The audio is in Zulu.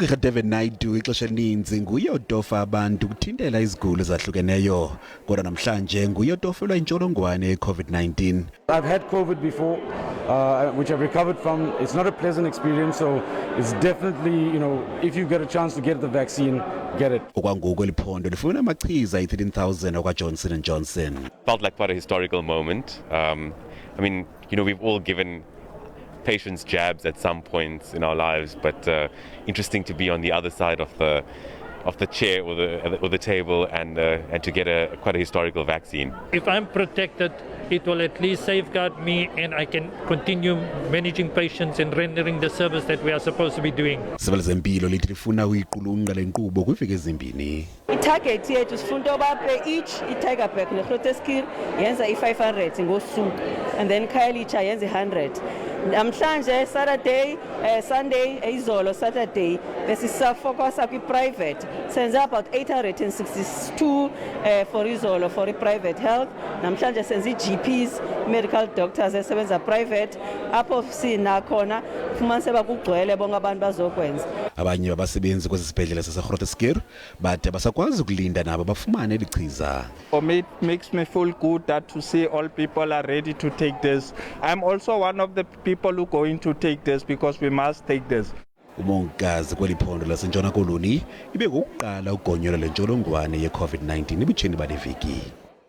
UGqirha David Naidu ixesha elininzi nguye otofa abantu kuthintela izigulo ezahlukeneyo kodwa namhlanje nguye otofelwa intsholongwane COVID-19. I've had COVID before, which I've recovered from. It's not a pleasant experience, so it's definitely, if you get a chance to get the vaccine, get it. Okwangoku eliphulo lifuna amachiza i-13,000 okwa-Johnson & Johnson. Felt like quite a historical moment. We've all given patients jabs at some points in our lives, but interesting to be on the other side of the chair or the table and to get quite a historical vaccine. If I'm protected, it will at least safeguard me and I can continue managing patients and rendering the service that we are supposed to be doing. Abezempilo lithi lifuna uyiqulunqa le nkqubo kwiveki ezimbini. Target yethu sifuna bape each iTygerberg neGroote yenza i500 ngosuku and then Khayelitsha yenza 100. Namhlanje Saturday, Sunday, izolo Saturday besisafocus kwi-private senza about 862 for izolo for i-private health. Namhlanje senza i-GPs, medical doctors esebenza private apho sinakhona fumanise bagugcwele bonke abantu bazokwenza. Abanye babasebenzi kwesibhedlele saseGroote but basakwazi ukulinda nabo bafumane elichiza. For me, it makes me feel good that to see all people are ready to take this. I'm also one of the people who are going to take this because we must take this. Umongikazi kweliphondo lase-Ntshona Koloni ibe ngokuqala ukugonyelwa le ntsholongwane ye-COVID-19 ebutsheni baleveki.